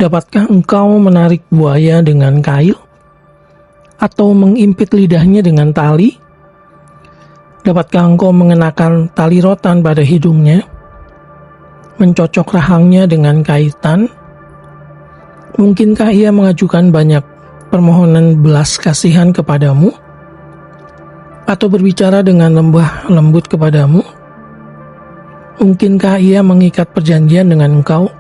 Dapatkah engkau menarik buaya dengan kail? Atau mengimpit lidahnya dengan tali? Dapatkah engkau mengenakan tali rotan pada hidungnya? Mencocok rahangnya dengan kaitan? Mungkinkah ia mengajukan banyak permohonan belas kasihan kepadamu? Atau berbicara dengan lembut kepadamu? Mungkinkah ia mengikat perjanjian dengan engkau,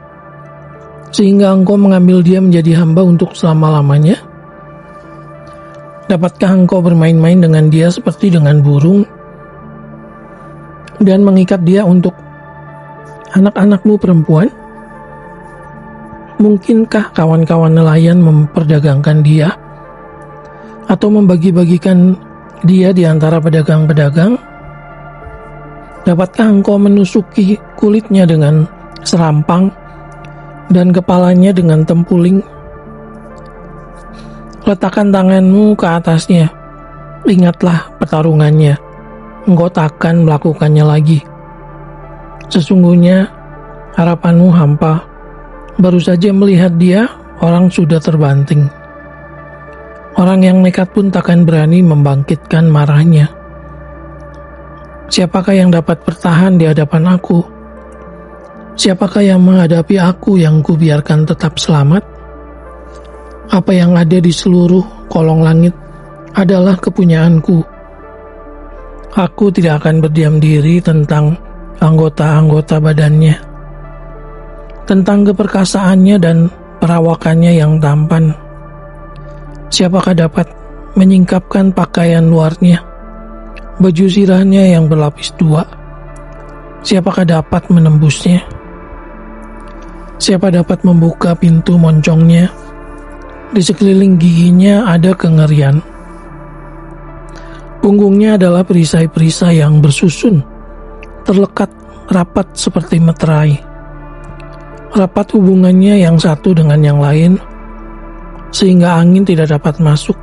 sehingga engkau mengambil dia menjadi hamba untuk selama-lamanya? Dapatkah engkau bermain-main dengan dia seperti dengan burung, dan mengikat dia untuk anak-anakmu perempuan? Mungkinkah kawan-kawan nelayan memperdagangkan dia, atau membagi-bagikan dia di antara pedagang-pedagang? Dapatkah engkau menusuki kulitnya dengan serampang dan kepalanya dengan tempuling? Letakkan tanganmu ke atasnya, ingatlah pertarungannya, engkau takkan melakukannya lagi. Sesungguhnya harapanmu hampa, baru saja melihat dia, orang sudah terbanting. Orang yang nekat pun takkan berani membangkitkan marahnya. Siapakah yang dapat bertahan di hadapan aku? Siapakah yang menghadapi aku yang kubiarkan tetap selamat? Apa yang ada di seluruh kolong langit adalah kepunyaanku. Aku tidak akan berdiam diri tentang anggota-anggota badannya, tentang keperkasaannya dan perawakannya yang tampan. Siapakah dapat menyingkapkan pakaian luarnya, baju sirahnya yang berlapis dua? Siapakah dapat menembusnya? Siapa dapat membuka pintu moncongnya? Di sekeliling giginya ada kengerian. Punggungnya adalah perisai-perisai yang bersusun, terlekat rapat seperti meterai. Rapat hubungannya yang satu dengan yang lain, sehingga angin tidak dapat masuk.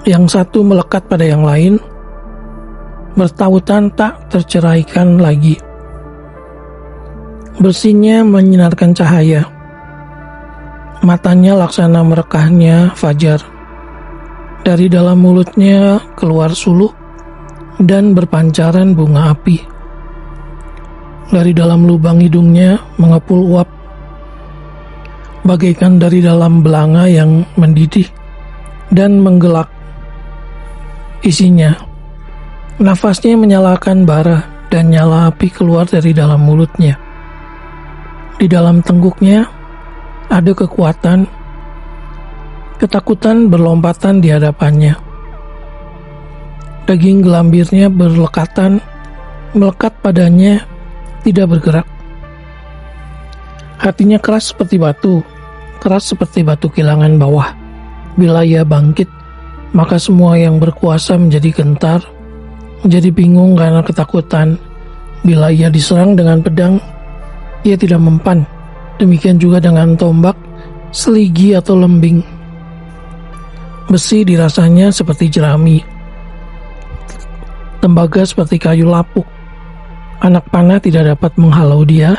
Yang satu melekat pada yang lain, bertautan tak terceraikan lagi. Bersihnya menyinarkan cahaya, matanya laksana merekahnya fajar. Dari dalam mulutnya keluar suluh dan berpancaran bunga api. Dari dalam lubang hidungnya mengepul uap, bagaikan dari dalam belanga yang mendidih dan menggelak. Isinya, nafasnya menyalakan bara dan nyala api keluar dari dalam mulutnya. Di dalam tengguknya ada kekuatan, ketakutan berlompatan di hadapannya. Daging gelambirnya berlekatan, melekat padanya, tidak bergerak. Hatinya keras seperti batu kilangan bawah. Bila ia bangkit, maka semua yang berkuasa menjadi gentar, menjadi bingung karena ketakutan. Bila ia diserang dengan pedang, ia tidak mempan. Demikian juga dengan tombak, seligi atau lembing. Besi dirasanya seperti jerami, tembaga seperti kayu lapuk. Anak panah tidak dapat menghalau dia.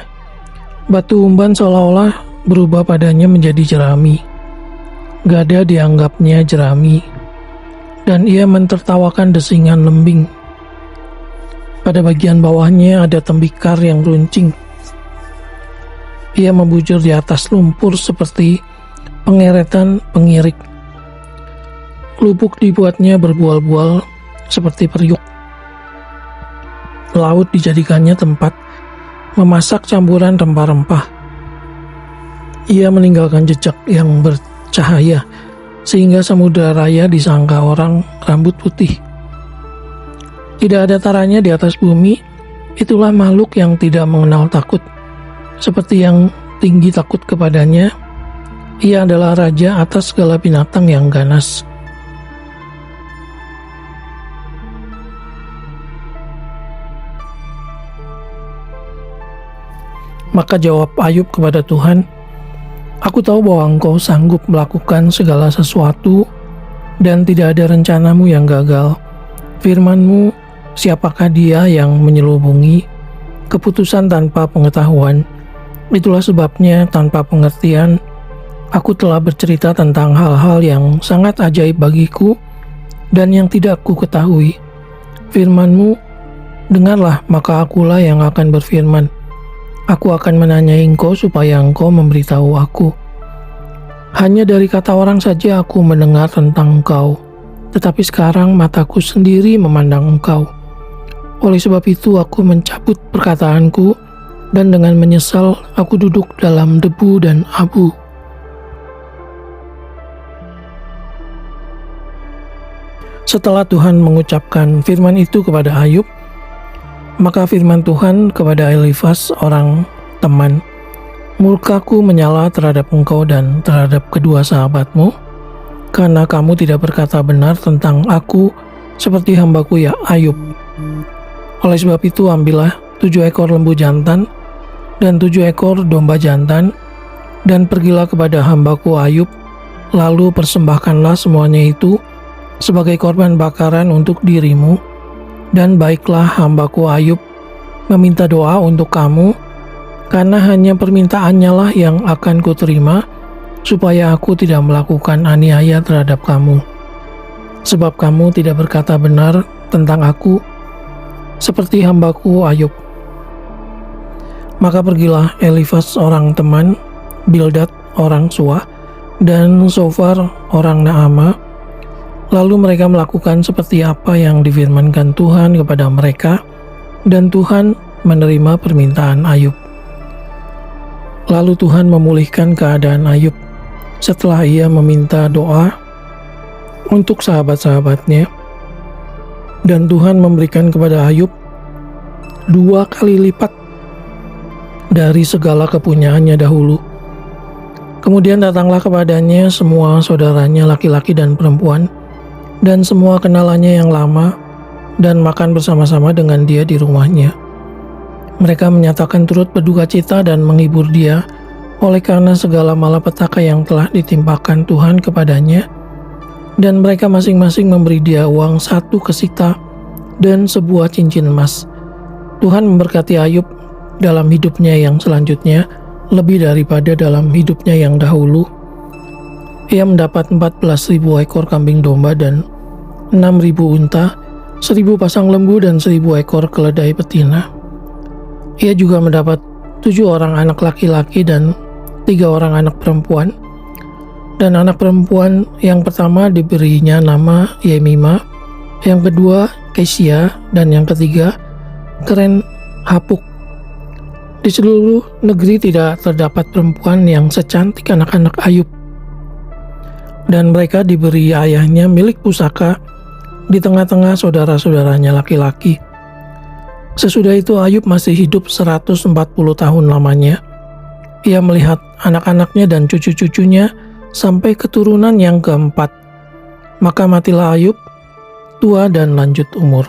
Batu umban seolah-olah berubah padanya menjadi jerami. Gada dianggapnya jerami, dan ia mentertawakan desingan lembing. Pada bagian bawahnya ada tembikar yang runcing. Ia membujur di atas lumpur seperti pengeretan pengirik. Lubuk dibuatnya berbual-bual seperti periuk. Laut dijadikannya tempat memasak campuran rempah-rempah. Ia meninggalkan jejak yang bercahaya, sehingga samudera raya disangka orang rambut putih. Tidak ada taranya di atas bumi. Itulah makhluk yang tidak mengenal takut. Seperti yang tinggi takut kepadanya, ia adalah raja atas segala binatang yang ganas. Maka jawab Ayub kepada Tuhan, "Aku tahu bahwa Engkau sanggup melakukan segala sesuatu dan tidak ada rencanamu yang gagal. Firman-Mu, siapakah dia yang menyelubungi keputusan tanpa pengetahuan? Itulah sebabnya tanpa pengertian Aku telah bercerita tentang hal-hal yang sangat ajaib bagiku dan yang tidak ku ketahui. Firman-Mu, dengarlah, maka akulah yang akan berfirman. Aku akan menanyai Engkau supaya Engkau memberitahu aku. Hanya dari kata orang saja aku mendengar tentang Engkau, tetapi sekarang mataku sendiri memandang Engkau. Oleh sebab itu aku mencabut perkataanku, dan dengan menyesal aku duduk dalam debu dan abu. Setelah Tuhan mengucapkan firman itu kepada Ayub, maka firman Tuhan kepada Elifas orang teman, murkaku menyala terhadap engkau dan terhadap kedua sahabatmu, karena kamu tidak berkata benar tentang aku seperti hambaku ya Ayub. Oleh sebab itu ambillah 7 ekor lembu jantan dan 7 ekor domba jantan, dan pergilah kepada hambaku Ayub, lalu persembahkanlah semuanya itu sebagai korban bakaran untuk dirimu, dan baiklah hambaku Ayub meminta doa untuk kamu, karena hanya permintaannya lah yang akan kuterima, supaya aku tidak melakukan aniaya terhadap kamu. Sebab kamu tidak berkata benar tentang aku, seperti hambaku Ayub. Maka pergilah Elifas orang teman, Bildad orang Suah, dan Sofar orang Naama. Lalu mereka melakukan seperti apa yang difirmankan Tuhan kepada mereka, dan Tuhan menerima permintaan Ayub. Lalu Tuhan memulihkan keadaan Ayub setelah ia meminta doa untuk sahabat-sahabatnya, dan Tuhan memberikan kepada Ayub 2 kali lipat dari segala kepunyaannya dahulu. Kemudian datanglah kepadanya semua saudaranya laki-laki dan perempuan, dan semua kenalannya yang lama, dan makan bersama-sama dengan dia di rumahnya. Mereka menyatakan turut berduka cita dan menghibur dia oleh karena segala malapetaka yang telah ditimpakan Tuhan kepadanya, dan mereka masing-masing memberi dia uang 1 kesita dan sebuah cincin emas. Tuhan memberkati Ayub dalam hidupnya yang selanjutnya lebih daripada dalam hidupnya yang dahulu. Ia mendapat 14.000 ekor kambing domba dan 6.000 unta, 1.000 pasang lembu dan 1.000 ekor keledai betina. Ia juga mendapat 7 orang anak laki-laki dan 3 orang anak perempuan. Dan anak perempuan yang pertama diberinya nama Yemima, yang kedua Kesia, dan yang ketiga Keren Hapuk. Di seluruh negeri tidak terdapat perempuan yang secantik anak-anak Ayub. Dan mereka diberi ayahnya milik pusaka di tengah-tengah saudara-saudaranya laki-laki. Sesudah itu Ayub masih hidup 140 tahun lamanya. Ia melihat anak-anaknya dan cucu-cucunya sampai keturunan yang keempat. Maka matilah Ayub, tua dan lanjut umur.